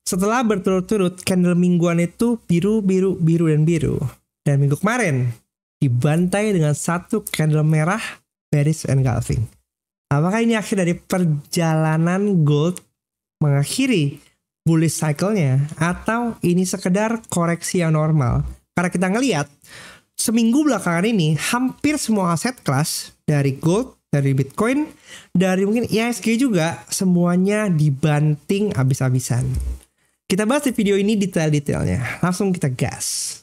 Setelah berturut-turut candle mingguan itu biru, biru, biru, dan biru. Dan minggu kemarin dibantai dengan satu candle merah bearish engulfing. Apakah ini akhir dari perjalanan gold mengakhiri bullish cycle-nya, atau ini sekedar koreksi yang normal? Karena kita ngelihat seminggu belakangan ini hampir semua aset kelas dari gold, dari Bitcoin, dari mungkin IHSG juga semuanya dibanting habis-habisan. Kita bahas di video ini detail-detailnya. Langsung kita gas.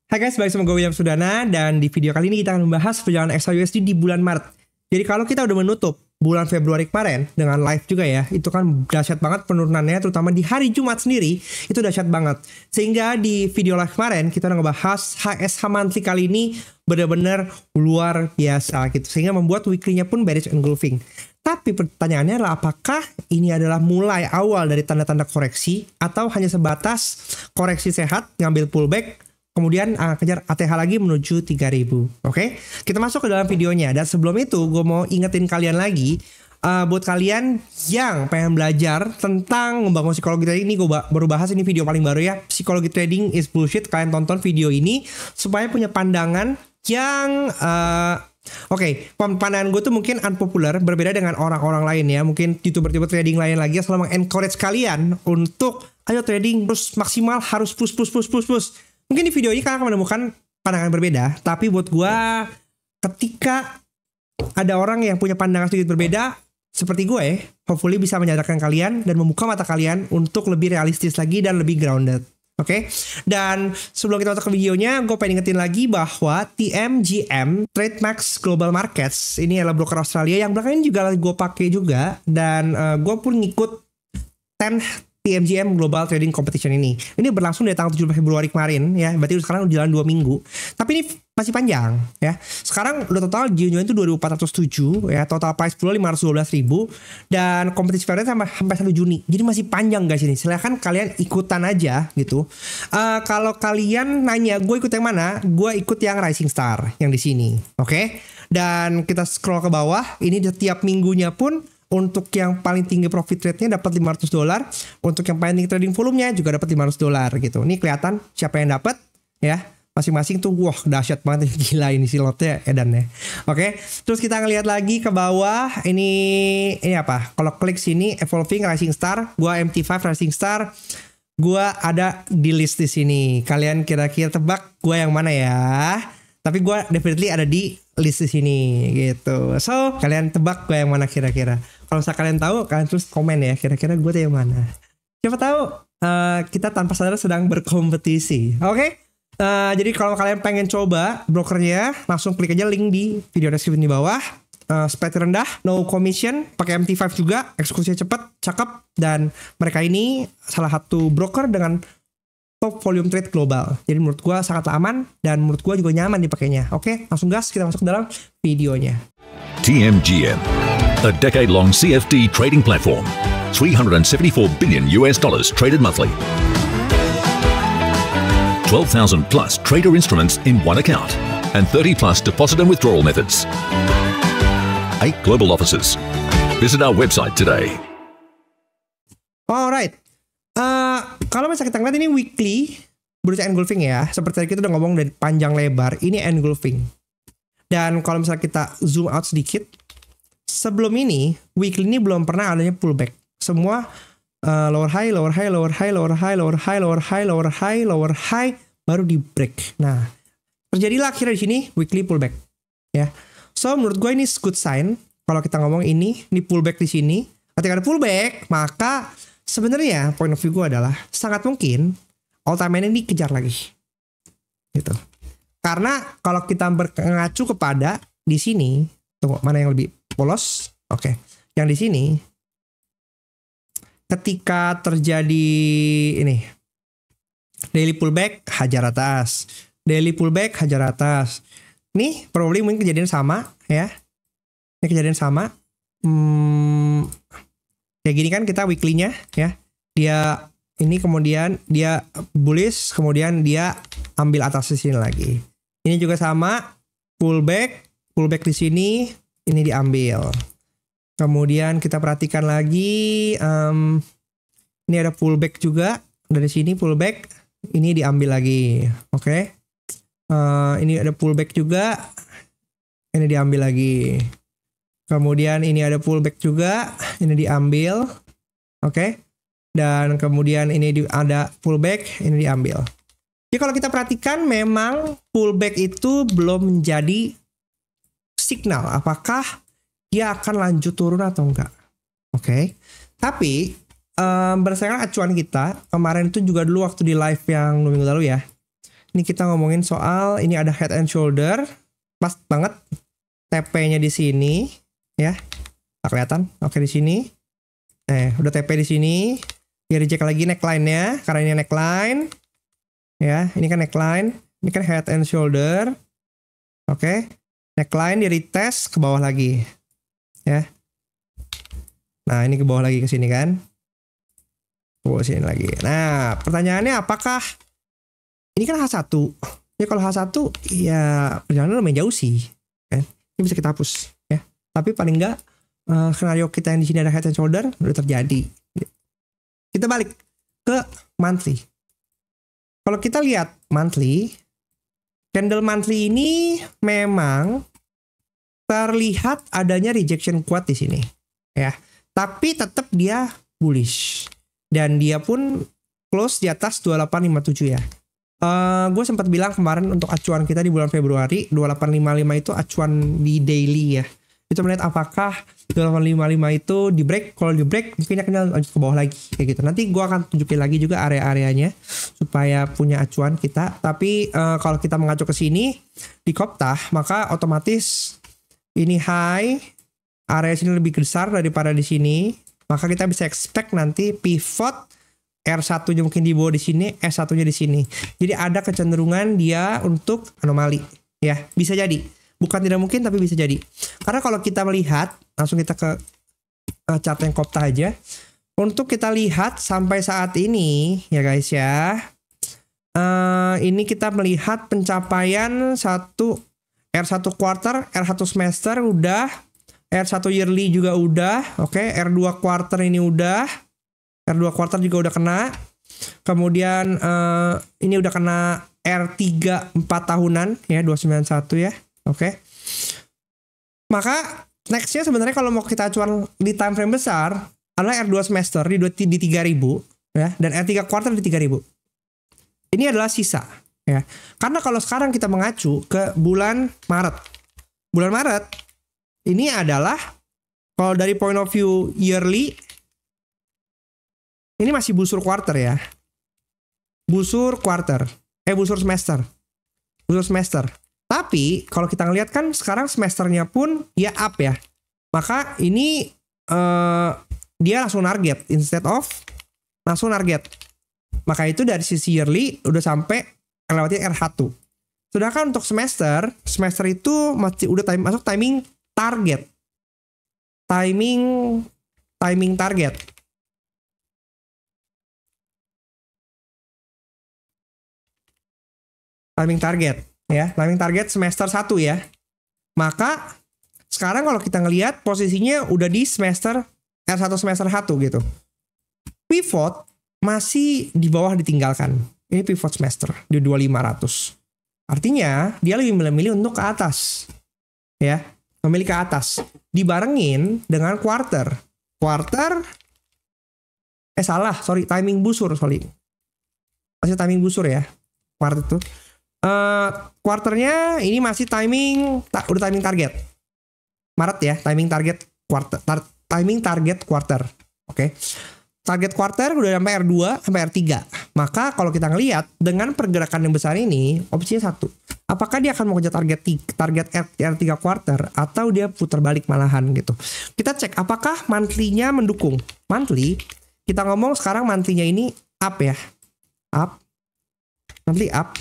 Hai guys, balik sama gue William Sudana, dan di video kali ini kita akan membahas perjalanan XAUSD di bulan Maret. Jadi kalau kita udah menutup bulan Februari kemarin dengan live juga ya, itu kan dahsyat banget penurunannya, terutama di hari Jumat sendiri, itu dahsyat banget. Sehingga di video live kemarin kita udah ngebahas HSH monthly kali ini benar-benar luar biasa gitu, sehingga membuat weekly-nya pun bearish engulfing. Tapi pertanyaannya adalah apakah ini adalah mulai awal dari tanda-tanda koreksi, atau hanya sebatas koreksi sehat, ngambil pullback, kemudian kejar ATH lagi menuju 3000. Oke? Kita masuk ke dalam videonya. Dan sebelum itu gue mau ingetin kalian lagi, buat kalian yang pengen belajar tentang membangun psikologi trading, ini gue baru bahas, ini video paling baru ya, psikologi trading is bullshit. Kalian tonton video ini supaya punya pandangan yang pandangan gue tuh mungkin unpopular, berbeda dengan orang-orang lain ya, mungkin youtuber-youtuber trading lain lagi yang selalu encourage kalian untuk ayo trading terus maksimal, harus push. Mungkin di video ini kalian akan menemukan pandangan berbeda, tapi buat gue, ketika ada orang yang punya pandangan sedikit berbeda seperti gue, hopefully bisa menyadarkan kalian dan membuka mata kalian untuk lebih realistis lagi dan lebih grounded. Oke? Dan sebelum kita masuk ke videonya, gue pengen ingetin lagi bahwa TMGM, Trademax Global Markets, ini adalah broker Australia yang belakangan ini juga gue pakai juga, dan gue pun ngikut 10 TMGM Global Trading Competition ini. Ini berlangsung dari tanggal 17 Februari kemarin ya. Berarti sekarang udah jalan 2 minggu. Tapi ini masih panjang ya. Sekarang udah total Junior itu 2407 ya. Total price pool 512.000 dan kompetisi period sampai 1 Juni. Jadi masih panjang guys ini. Silahkan kalian ikutan aja gitu. Kalau kalian nanya gue ikut yang mana? Gue ikut yang Rising Star yang di sini. Oke? Dan kita scroll ke bawah. Ini setiap minggunya pun untuk yang paling tinggi profit rate-nya dapat $500, untuk yang paling tinggi trading volumenya juga dapat $500 gitu. Ini kelihatan siapa yang dapat ya. Masing-masing tuh wah dahsyat banget, gila ini si lotnya edan ya. Oke, terus kita ngelihat lagi ke bawah. Ini apa? Kalau klik sini Evolving Rising Star, gua MT5 Rising Star. Gua ada di list di sini. Kalian kira-kira tebak gua yang mana ya? Tapi gue definitely ada di list di sini gitu. So kalian tebak gue yang mana kira-kira. Kalau misalnya kalian tahu, kalian terus komen ya kira-kira gue tuh yang mana. Siapa tahu kita tanpa sadar sedang berkompetisi. Oke? Jadi kalau kalian pengen coba brokernya, langsung klik aja link di video deskripsi di bawah. Spread rendah, no commission, pakai MT5 juga, eksekusinya cepat, cakep, dan mereka ini salah satu broker dengan top volume trade global. Jadi menurut gue sangat aman dan menurut gue juga nyaman dipakainya. Oke, langsung gas kita masuk ke dalam videonya. TMGM, a decade-long CFD trading platform, $374 billion traded monthly, 12,000 plus trader instruments in one account, and 30 plus deposit and withdrawal methods. 8 global offices. Visit our website today. Alright. Kalau misalnya kita ngeliat ini weekly berusaha engulfing ya, seperti tadi kita udah ngomong dari panjang lebar, ini engulfing. Dan kalau misalnya kita zoom out sedikit, sebelum ini weekly ini belum pernah adanya pullback. Semua lower high, lower high, lower high, lower high, lower high, lower high, lower high, lower high, baru di break. Nah, terjadilah akhirnya di sini weekly pullback ya. So menurut gue ini good sign kalau kita ngomong ini pullback di sini. Ketika ada pullback, maka sebenarnya point of view gue adalah sangat mungkin all time ini dikejar lagi gitu. Karena kalau kita mengacu kepada di sini, tunggu mana yang lebih polos? Oke. Yang di sini ketika terjadi ini daily pullback hajar atas, daily pullback hajar atas. Nih probably mungkin kejadian sama ya. Ini kejadian sama. Kayak gini kan kita weekly-nya ya. Dia ini kemudian dia bullish, kemudian dia ambil atas di sini lagi. Ini juga sama, pullback di sini, ini diambil. Kemudian kita perhatikan lagi, ini ada pullback juga dari sini, pullback, ini diambil lagi, oke. Ini ada pullback juga, ini diambil lagi. Kemudian ini ada pullback juga, ini diambil, oke. Dan kemudian ini ada pullback, ini diambil. Jadi kalau kita perhatikan memang pullback itu belum menjadi signal apakah dia akan lanjut turun atau enggak. Oke. Tapi berdasarkan acuan kita, kemarin itu juga dulu waktu di live yang minggu lalu ya. Ini kita ngomongin soal ini ada head and shoulder, pas banget TP-nya di sini ya. Tak kelihatan? Oke di sini. Udah TP di sini. Dia reject lagi neckline-nya karena ini neckline. Ya, ini kan neckline, ini kan head and shoulder. Oke. Neckline di retest ke bawah lagi. Ya. Nah, ini ke bawah lagi ke sini kan. Ke bawah sini lagi. Nah, pertanyaannya apakah ini kan H1. Ya kalau H1 ya perjalanan lumayan jauh sih. Kan? Ini bisa kita hapus ya. Tapi paling enggak skenario kita yang di sini ada head and shoulder udah terjadi. Kita balik ke monthly. Kalau kita lihat monthly, candle monthly ini memang terlihat adanya rejection kuat di sini, ya. Tapi tetap dia bullish dan dia pun close di atas 2857 ya. Gue sempat bilang kemarin untuk acuan kita di bulan Februari 2855 itu acuan di daily ya. Itu melihat apakah 2855 itu di break. Kalau di break mungkin akan lanjut ke bawah lagi kayak gitu. Nanti gue akan tunjukin lagi juga area-areanya supaya punya acuan kita. Tapi kalau kita mengacu ke sini di Koptah, maka otomatis ini high, area sini lebih besar daripada di sini. Maka kita bisa expect nanti pivot R1-nya mungkin di bawah di sini, S1-nya di sini. Jadi ada kecenderungan dia untuk anomali ya, bisa jadi. Bukan tidak mungkin tapi bisa jadi. Karena kalau kita melihat, langsung kita ke chart yang Koptah aja. Untuk kita lihat sampai saat ini ya guys ya. Ini kita melihat pencapaian R1 quarter, R1 semester udah, R1 yearly juga udah, oke, R2 quarter ini udah, R2 quarter juga udah kena. Kemudian ini udah kena R3 4 tahunan ya, 291 ya. Oke. Maka nextnya sebenarnya kalau mau kita acuan di time frame besar adalah R2 semester di 3000 ya, dan R3 quarter di 3000. Ini adalah sisa ya. Karena kalau sekarang kita mengacu ke bulan Maret. Bulan Maret ini adalah kalau dari point of view yearly ini masih busur quarter ya. Busur quarter. Busur semester. Busur semester. Tapi kalau kita ngelihat kan sekarang semesternya pun ya up ya. Maka ini dia langsung target instead of langsung target. Maka itu dari sisi yearly udah sampai melewati R1. Sedangkan untuk semester itu masih udah masuk timing target. Timing target. Timing target. Ya, timing target semester 1 ya. Maka sekarang kalau kita ngelihat posisinya udah di semester R1 semester 1 gitu. Pivot masih di bawah ditinggalkan. Ini pivot semester di 2500. Artinya dia lebih memilih untuk ke atas. Ya, memilih ke atas. Dibarengin dengan quarter. Timing busur, Masih timing busur ya. Quarter itu. Quarternya ini masih udah timing target Maret ya, timing target quarter. Oke. Target quarter udah sampai R2 sampai R3. Maka kalau kita ngelihat dengan pergerakan yang besar ini, opsinya satu. Apakah dia akan mau kejar target R3 quarter atau dia putar balik malahan gitu. Kita cek apakah monthly-nya mendukung. Monthly, kita ngomong sekarang monthly-nya ini up ya. Monthly up.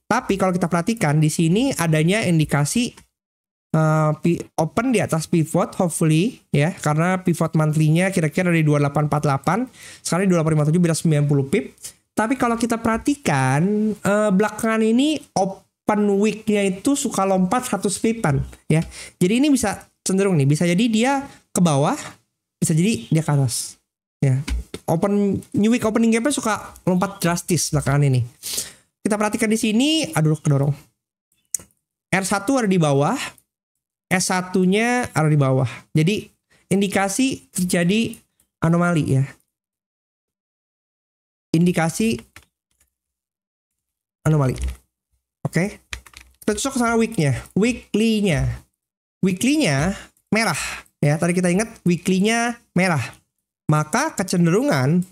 Tapi kalau kita perhatikan di sini adanya indikasi Open di atas pivot hopefully ya, karena pivot monthly-nya kira-kira dari 2848, sekarang di 2857 beda 90 pip. Tapi kalau kita perhatikan belakangan ini open week-nya itu suka lompat 100 pipan ya. Jadi ini bisa cenderung nih, bisa jadi dia ke bawah, bisa jadi dia ke atas ya. New week opening gap-nya suka lompat drastis belakangan ini. Kita perhatikan di sini, aduh kedorong. R1 ada di bawah, S1-nya ada di bawah. Jadi indikasi terjadi anomali ya. Indikasi anomali. Oke. Kita cocok sama week-nya. Weekly-nya merah ya. Tadi kita ingat weekly-nya merah. Maka kecenderungan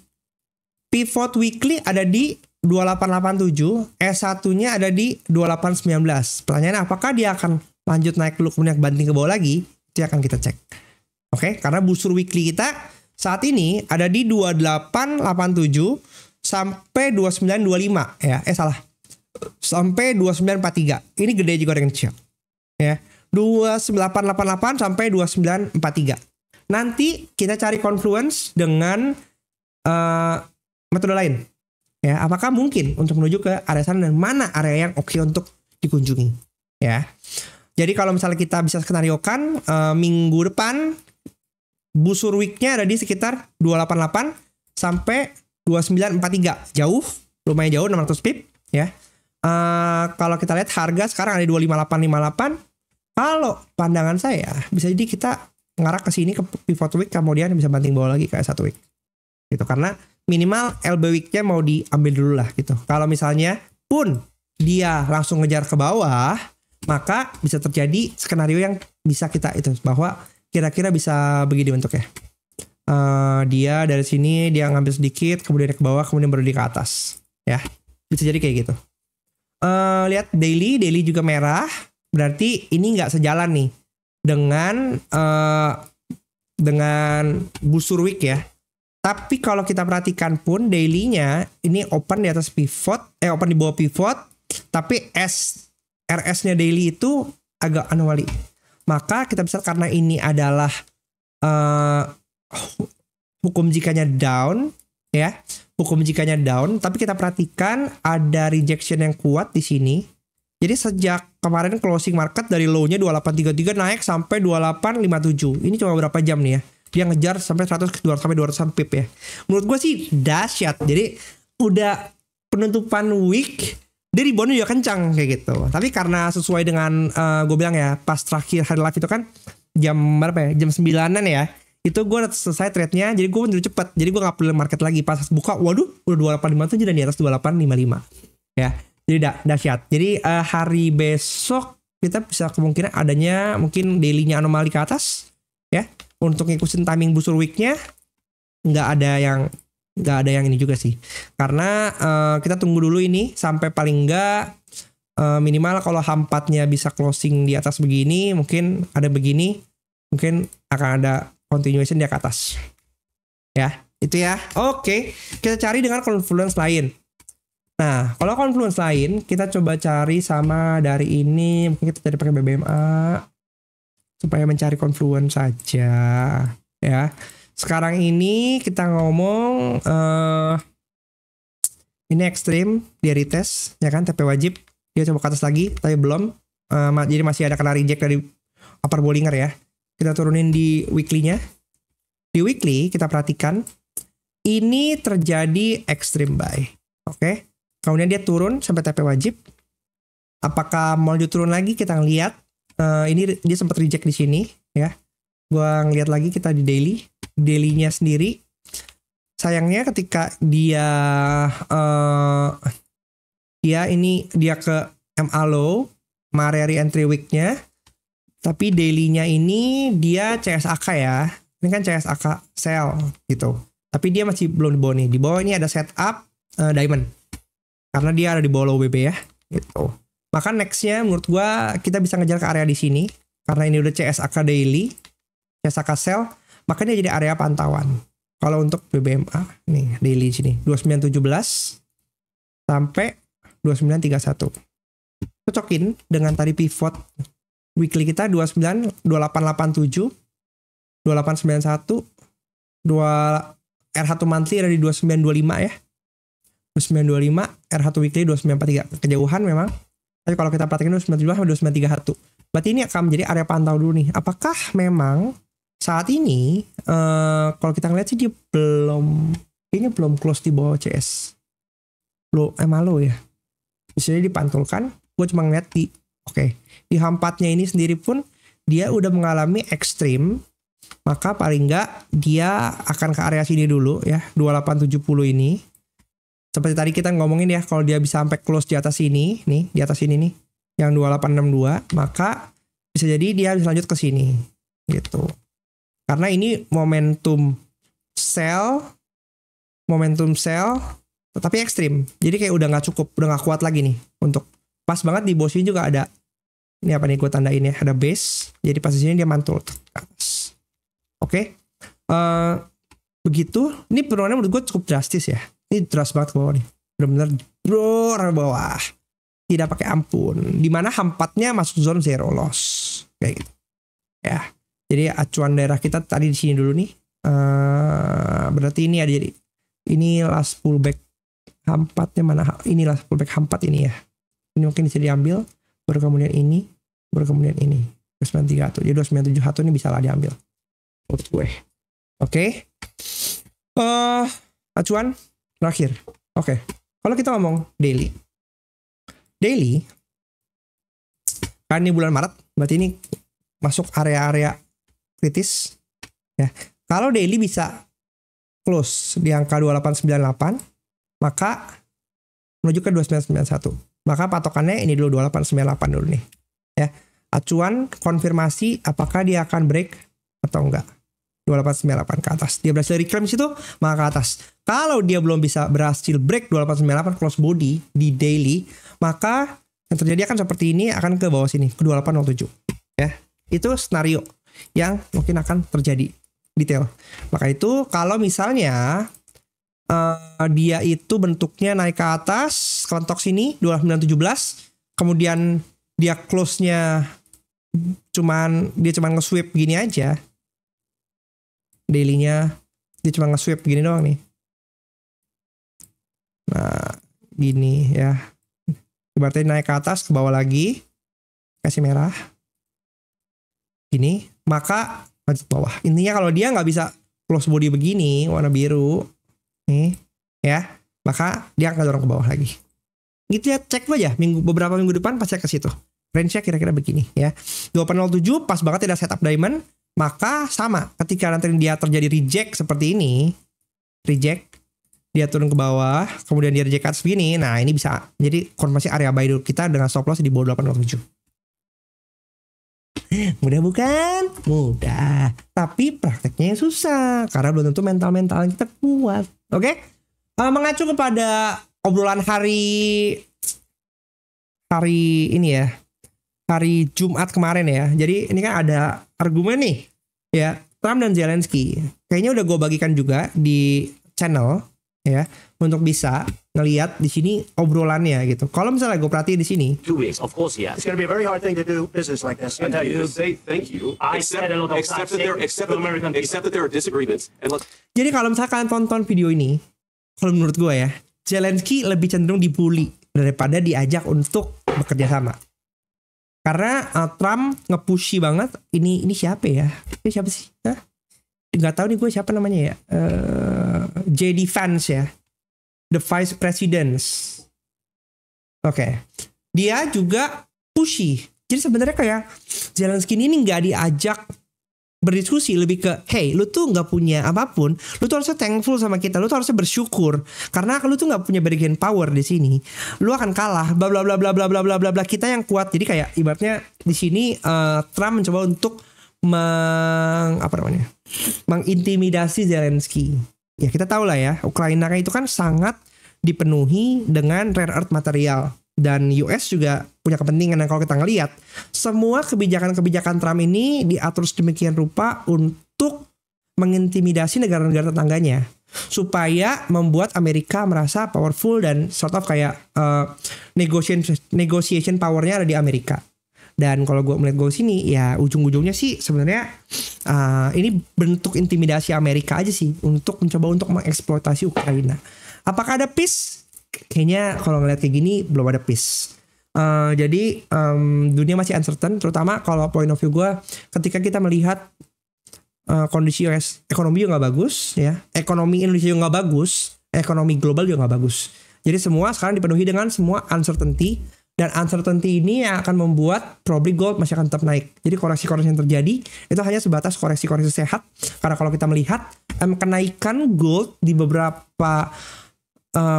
pivot weekly ada di 2887, S1-nya ada di 2819. Pertanyaannya apakah dia akan lanjut naik dulu kemudian banting ke bawah lagi? Itu akan kita cek. Oke, karena busur weekly kita saat ini ada di 2887 sampai 2925 ya. Salah. Sampai 2943. Ini gede juga dengan kecil. Ya. 2888 sampai 2943. Nanti kita cari confluence dengan metode lain. Ya, apakah mungkin untuk menuju ke area sana dan mana area yang oke untuk dikunjungi? Ya. Jadi kalau misalnya kita bisa skenariokan minggu depan busur week-nya ada di sekitar 288 sampai 2943. Jauh, lumayan jauh 600 pip ya. Kalau kita lihat harga sekarang ada di 25858. Kalau pandangan saya bisa jadi kita ngarah ke sini ke pivot week kemudian bisa banting bawah lagi ke S1 week. Gitu, karena minimal LB week-nya mau diambil dulu lah gitu. Kalau misalnya pun dia langsung ngejar ke bawah, maka bisa terjadi skenario yang bisa kita itu bahwa kira-kira bisa begini bentuknya. Dia dari sini dia ngambil sedikit, kemudian ke bawah, kemudian baru di ke atas. Ya, bisa jadi kayak gitu. Lihat daily juga merah, berarti ini nggak sejalan nih dengan busur week ya. Tapi kalau kita perhatikan pun daily-nya ini open di atas pivot, open di bawah pivot, tapi RS-nya daily itu agak anomali. Maka kita bisa karena ini adalah hukum jikanya down ya. Hukum jikanya down, tapi kita perhatikan ada rejection yang kuat di sini. Jadi sejak kemarin closing market dari low-nya 2833 naik sampai 2857. Ini cuma berapa jam nih ya? Dia ngejar sampai 100 sampai 200 pip ya. Menurut gue sih dahsyat. Jadi udah penutupan week dia rebound juga kencang kayak gitu. Tapi karena sesuai dengan gue bilang ya, pas terakhir hari live itu kan jam berapa ya? Jam 9-an ya. Itu gue udah selesai trade-nya, jadi gue mundur cepet. Jadi gue gak perlu market lagi. Pas buka, waduh, udah 2857 dan di atas 2855. Ya, jadi dahsyat. Jadi hari besok kita bisa kemungkinan adanya mungkin daily-nya anomali ke atas. Ya, untuk ngikutin timing busur week-nya. Nggak ada yang ini juga sih. Karena kita tunggu dulu ini sampai paling enggak minimal kalau H4-nya bisa closing di atas begini, mungkin ada begini, mungkin akan ada continuation dia ke atas. Ya, itu ya. Oke, kita cari dengan confluence lain. Nah, kalau confluence lain, kita coba cari sama dari ini. Mungkin kita cari pakai BBMA. Supaya mencari confluence saja. Ya. Sekarang ini kita ngomong ini ekstrim, dia retest. Ya kan, TP wajib. Dia coba ke atas lagi, tapi belum. Jadi masih ada kena reject dari upper Bollinger ya. Kita turunin di weekly-nya. Di weekly kita perhatikan ini terjadi extreme buy. Oke. Kemudian dia turun sampai TP wajib. Apakah mau lanjut turun lagi? Kita ngeliat ini dia sempat reject di sini ya. Gua ngeliat lagi kita di daily-nya sendiri. Sayangnya ketika dia ke MA low, area entry week-nya. Tapi daily-nya ini dia CSAK ya. Ini kan CSAK sell gitu. Tapi dia masih belum di bawah nih. Di bawah ini ada setup diamond. Karena dia ada di bawah low BB ya. Gitu. Maka next-nya menurut gua kita bisa ngejar ke area di sini. Karena ini udah CSAK daily. CSAK sell. Maka ini jadi area pantauan. Kalau untuk BBMA. Nih daily sini. 2917 sampai 2931. Cocokin dengan tadi pivot weekly kita 2887, 2891, R1 monthly ada di 2925 ya. 2925, R1 weekly 2943. Kejauhan memang. Tapi kalau kita perhatikan 2975 sama 2931. Berarti ini akan menjadi area pantau dulu nih. Apakah memang saat ini kalau kita ngeliat sih dia belum close di bawah CS. Malo ya. Bisa dipantulkan. Gue cuma ngeliat di di H4-nya ini sendiri pun dia udah mengalami ekstrim. Maka paling enggak dia akan ke area sini dulu ya, 2870 ini. Seperti tadi kita ngomongin ya, kalau dia bisa sampai close di atas ini, nih, di atas ini nih, yang 2862, maka bisa jadi dia bisa lanjut ke sini, gitu. Karena ini momentum sell, tetapi ekstrim. Jadi kayak udah nggak cukup, udah nggak kuat lagi nih untuk pas banget di bawah sini juga ada. Ini apa nih gue tandain ya, ada base. Jadi pas di sini dia mantul ke atas. Oke. Begitu. Ini penurunannya menurut gue cukup drastis ya. Ini deras banget ke bawah nih. Benar-benar dror ke bawah. Tidak pakai ampun. Dimana H4-nya masuk zone zero loss. Kayak gitu. Ya. Jadi acuan daerah kita tadi di sini dulu nih. Berarti ini ada jadi. Ini last pullback H4-nya mana? Ini last pullback H4 ini ya. Ini mungkin bisa diambil. Baru kemudian ini. Baru kemudian ini. 2931. Jadi 2971 ini bisa lah diambil. Menurut gue. Oke. Acuan terakhir. Oke. Kalau kita ngomong daily. Kan ini bulan Maret, berarti ini masuk area-area kritis. Ya. Kalau daily bisa close di angka 2898, maka menuju ke 2991. Maka patokannya ini dulu 2898 dulu nih. Ya. Acuan konfirmasi apakah dia akan break atau enggak. 2898 ke atas. Dia berhasil reclaim situ, maka ke atas. Kalau dia belum bisa berhasil break 2898 close body di daily, maka yang terjadi akan seperti ini, akan ke bawah sini, ke 2807. Ya. Itu skenario yang mungkin akan terjadi. Detail. Maka itu kalau misalnya dia itu bentuknya naik ke atas, kelentok sini 2917, kemudian dia close-nya cuman nge-sweep gini aja. Daily-nya dia cuma nge-sweep gini doang nih. Nah, gini ya. Berarti naik ke atas, ke bawah lagi. Kasih merah. Gini. Maka lanjut bawah. Intinya kalau dia nggak bisa close body begini, warna biru. Nih. Ya. Maka dia akan dorong ke bawah lagi. Gitu ya. Cek aja. Beberapa minggu depan pas cek ke situ. Range-nya kira-kira begini ya. 2807 pas banget tidak setup diamond. Maka sama, ketika nanti dia terjadi reject seperti ini, reject, dia turun ke bawah, kemudian dia reject atas begini, nah ini bisa jadi konfirmasi area buy dulu kita dengan stop loss di bawah 807. Mudah bukan? Mudah. Tapi prakteknya susah, karena belum tentu mental-mental kita kuat. Oke? Mengacu kepada obrolan hari ini ya, hari Jumat kemarin ya. Jadi ini kan ada argumen nih ya, Trump dan Zelensky. Kayaknya udah gue bagikan juga di channel ya, untuk bisa ngelihat di sini obrolannya gitu. Kalau misalnya gue perhatiin di sini. 2 weeks, of course, yes. It's going to be a very hard thing to do business like this. And you Say thank you. I said a lot of Except times, that there are disagreements. And let's Jadi kalau misalnya kalian tonton video ini, kalau menurut gue ya, Zelensky lebih cenderung dibully daripada diajak untuk bekerja sama. Karena Trump nge-pushy banget. Ini siapa ya? Ini siapa sih? Hah? Nggak tahu nih gue siapa namanya ya. JD Vance ya. The Vice President. Oke. Dia juga pushy. Jadi sebenarnya kayak Zelensky ini nggak diajak berdiskusi, lebih ke hey, lu tuh nggak punya apapun, lu tuh harusnya thankful sama kita, lu tuh harusnya bersyukur karena lu tuh nggak punya bargaining power di sini, lu akan kalah, bla bla bla bla bla bla bla bla bla, kita yang kuat. Jadi kayak ibaratnya di sini Trump mencoba untuk mengintimidasi Zelensky. Ya kita tahu lah ya, Ukraina itu kan sangat dipenuhi dengan rare earth material. Dan US juga punya kepentingan, dan kalau kita ngelihat semua kebijakan-kebijakan Trump ini diatur sedemikian rupa untuk mengintimidasi negara-negara tetangganya supaya membuat Amerika merasa powerful dan sort of kayak negotiation powernya ada di Amerika. Dan kalau gue melihat gold sini, ya ujung-ujungnya sih sebenarnya ini bentuk intimidasi Amerika aja sih untuk mencoba untuk mengeksploitasi Ukraina. Apakah ada peace? Kayaknya kalau ngeliat kayak gini belum ada peace. Jadi dunia masih uncertain, terutama kalau point of view gue ketika kita melihat kondisi US ekonomi juga nggak bagus, ya, ekonomi Indonesia juga nggak bagus, ekonomi global juga nggak bagus. Jadi semua sekarang dipenuhi dengan semua uncertainty. Dan uncertainty ini yang akan membuat probably gold masih akan tetap naik. Jadi koreksi-koreksi yang terjadi itu hanya sebatas koreksi-koreksi sehat. Karena kalau kita melihat kenaikan gold di beberapa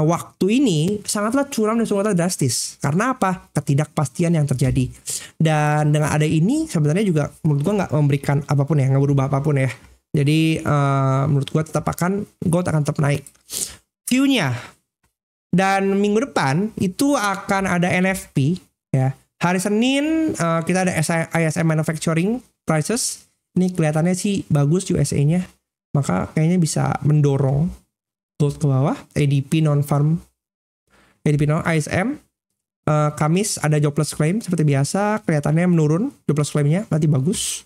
waktu ini sangatlah curam dan sangatlah drastis. Karena apa? Ketidakpastian yang terjadi. Dan dengan ada ini sebenarnya juga menurut gue nggak memberikan apapun ya, nggak berubah apapun ya. Jadi menurut gue tetap gold akan tetap naik. View-nya. Dan minggu depan itu akan ada NFP ya. Hari Senin kita ada ISM Manufacturing Prices. Ini kelihatannya sih bagus USA-nya. Maka kayaknya bisa mendorong gold ke bawah. ADP non-farm, ADP non ISM. Kamis ada jobless claim seperti biasa. Kelihatannya menurun jobless claim-nya. Berarti bagus.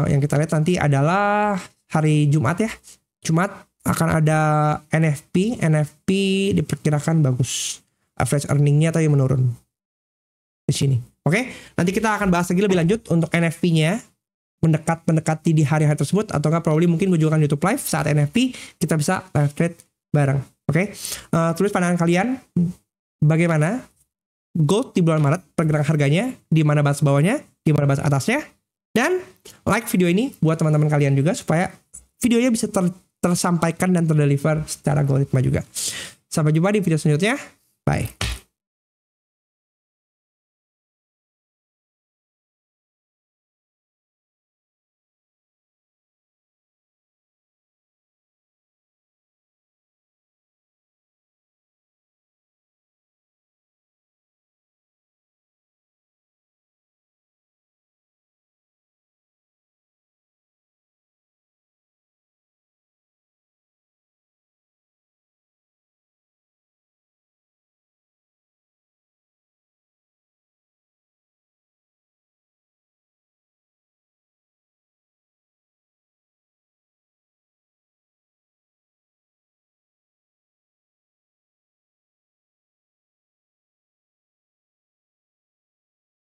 Yang kita lihat nanti adalah hari Jumat ya. Jumat akan ada NFP diperkirakan bagus. Average earning-nya tadi menurun di sini. Oke, nanti kita akan bahas lagi lebih lanjut untuk NFP-nya mendekati di hari-hari tersebut atau nggak probably mungkin gue juga akan YouTube live saat NFP kita bisa live trade bareng. Oke, tulis pandangan kalian bagaimana gold di bulan Maret pergerakan harganya, di mana batas bawahnya, di mana batas atasnya, dan like video ini buat teman-teman kalian juga supaya videonya bisa tersampaikan dan terdeliver secara algoritma juga. Sampai jumpa di video selanjutnya. Bye.